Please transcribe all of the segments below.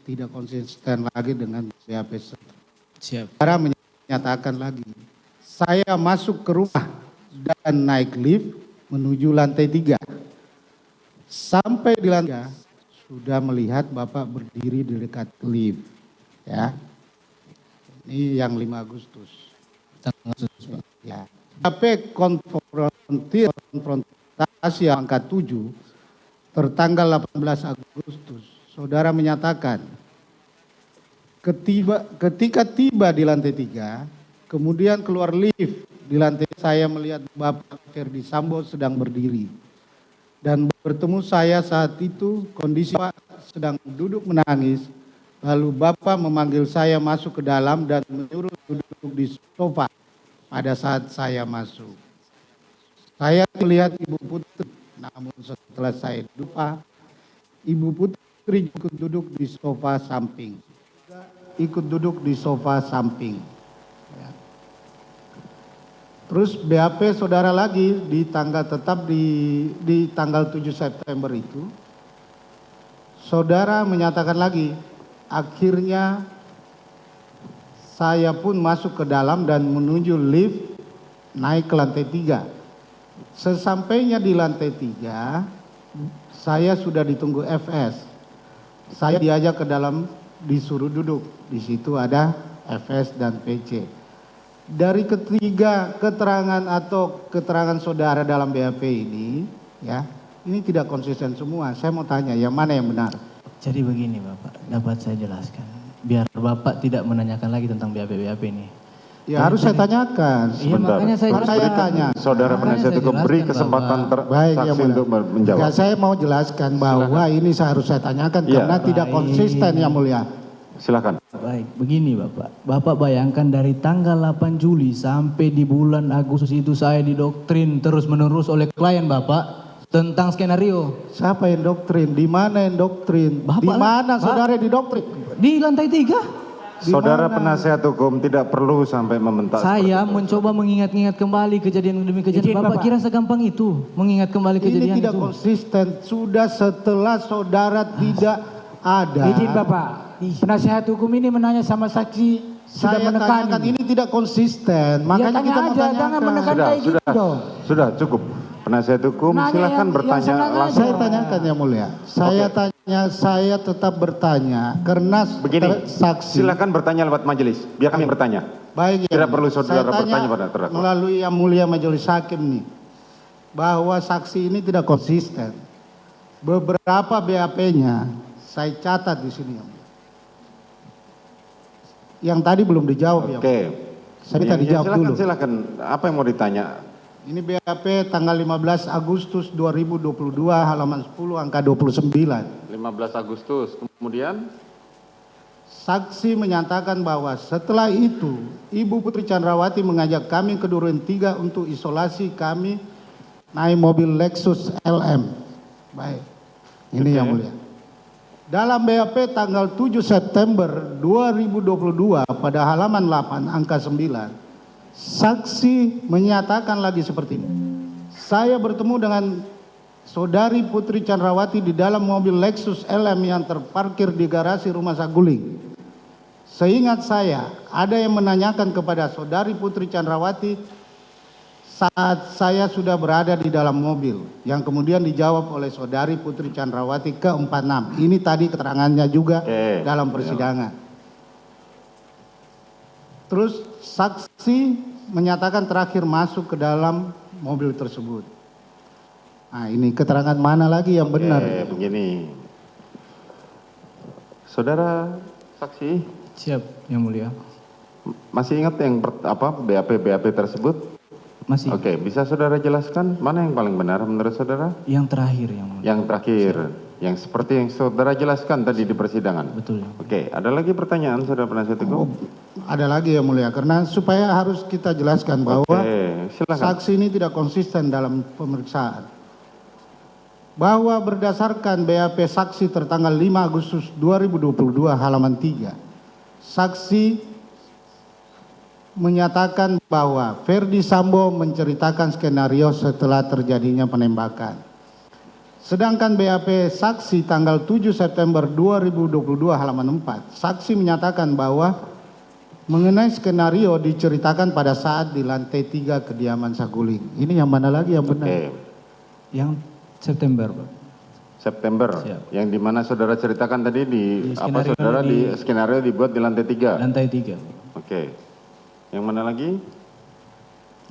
tidak konsisten lagi dengan BAP. Siap. Saudara menyatakan lagi, saya masuk ke rumah dan naik lift menuju lantai 3. Sampai di lantai 3, sudah melihat Bapak berdiri di dekat lift. Ya. Ini yang 5 Agustus. Ya. BAP konfrontasi angka 7 tertanggal 18 Agustus. Saudara menyatakan ketika tiba di lantai 3, kemudian keluar lift di lantai, saya melihat Bapak Ferdi Sambo sedang berdiri. Dan bertemu saya saat itu kondisi Bapak sedang duduk menangis. Lalu Bapak memanggil saya masuk ke dalam dan menyuruh duduk di sofa pada saat saya masuk. Saya melihat Ibu Putri, namun setelah saya lupa, Ibu Putri ikut duduk di sofa samping. Ya. Terus BAP saudara lagi di tanggal tetap di tanggal 7 September itu, saudara menyatakan lagi, akhirnya saya pun masuk ke dalam dan menuju lift naik ke lantai 3. Sesampainya di lantai 3, saya sudah ditunggu FS. Saya diajak ke dalam, disuruh duduk. Di situ ada FS dan PC. Dari ketiga keterangan atau keterangan saudara dalam BAP ini, ya, ini tidak konsisten semua. Saya mau tanya, yang mana yang benar? Jadi begini Bapak, dapat saya jelaskan. Biar Bapak tidak menanyakan lagi tentang BAP ini. Ya harus saya tanyakan. Iya, makanya saya harus saya tanya. Saudara penasihat hukum beri kesempatan saksi untuk menjawab. Ya, saya mau jelaskan bahwa ini harus saya tanyakan karena tidak konsisten yang mulia. Silakan. Baik, begini Bapak. Bapak bayangkan dari tanggal 8 Juli sampai di bulan Agustus itu saya didoktrin terus-menerus oleh klien Bapak tentang skenario. Siapa yang doktrin? Di mana yang doktrin? Di mana saudara didoktrin? Di lantai 3. Saudara penasihat hukum tidak perlu sampai membentak. Saya mencoba mengingat-ingat kembali kejadian demi kejadian. Bapak kira segampang itu mengingat kembali kejadian itu? Ini tidak konsisten. Sudah setelah saudara tidak ada. Izin Bapak, penasihat hukum ini menanya sama saksi. Saya tanyakan ini tidak konsisten. Makanya kita mau tanyakan. Jangan menekan kayak gitu dong. Sudah cukup. Penasihat hukum silakan bertanya langsung. Saya tanyakan yang mulia. Saya tanya, saya tetap bertanya karena begini, saksi. silakan bertanya lewat majelis. Biar kami bertanya. Baik. Tidak perlu saudara saya bertanya pada terdakwa. Melalui yang mulia majelis hakim nih, bahwa saksi ini tidak konsisten. Beberapa BAP-nya saya catat di sini yang mulia. Yang tadi belum dijawab ya. Oke. Saya minta dijawab dulu. Silakan. Apa yang mau ditanya? Ini BAP tanggal 15 Agustus 2022 halaman 10 angka 29. 15 Agustus. Kemudian saksi menyatakan bahwa setelah itu Ibu Putri Chandrawati mengajak kami ke Duren 3 untuk isolasi, kami naik mobil Lexus LM. Baik. Ini yang mulia. Dalam BAP tanggal 7 September 2022 pada halaman 8 angka 9. Saksi menyatakan lagi seperti ini. Saya bertemu dengan saudari Putri Chandrawati di dalam mobil Lexus LM yang terparkir di garasi rumah Saguling. Seingat saya, ada yang menanyakan kepada saudari Putri Chandrawati saat saya sudah berada di dalam mobil, yang kemudian dijawab oleh saudari Putri Chandrawati ke-46. Ini tadi keterangannya juga dalam persidangan. Terus saksi menyatakan terakhir masuk ke dalam mobil tersebut. Nah, ini keterangan mana lagi yang benar? Begini. Saudara saksi? Siap, yang mulia. Masih ingat yang BAP tersebut? Masih. Oke, bisa saudara jelaskan mana yang paling benar menurut saudara? Yang terakhir yang mulia. Yang terakhir. Yang seperti yang saudara jelaskan tadi di persidangan. Betul. Oke, ada lagi pertanyaan saudara penasihat hukum? Ada lagi yang mulia, karena supaya harus kita jelaskan bahwa silakan. saksi ini tidak konsisten dalam pemeriksaan. Bahwa berdasarkan BAP saksi tertanggal 5 Agustus 2022 halaman 3, saksi menyatakan bahwa Ferdi Sambo menceritakan skenario setelah terjadinya penembakan. Sedangkan BAP saksi tanggal 7 September 2022 halaman 4, saksi menyatakan bahwa mengenai skenario diceritakan pada saat di lantai 3 kediaman Saguling. Ini yang mana lagi yang benar? Oke. Yang September, Pak. September. Siap. Yang dimana saudara ceritakan tadi di apa skenario saudara di skenario dibuat di lantai 3. Lantai 3. Oke. Yang mana lagi?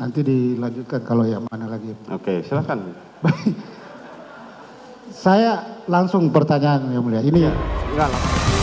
Nanti dilanjutkan kalau yang mana lagi. Oke, silakan. Saya langsung pertanyaan yang mulia. Ini Enggak lah.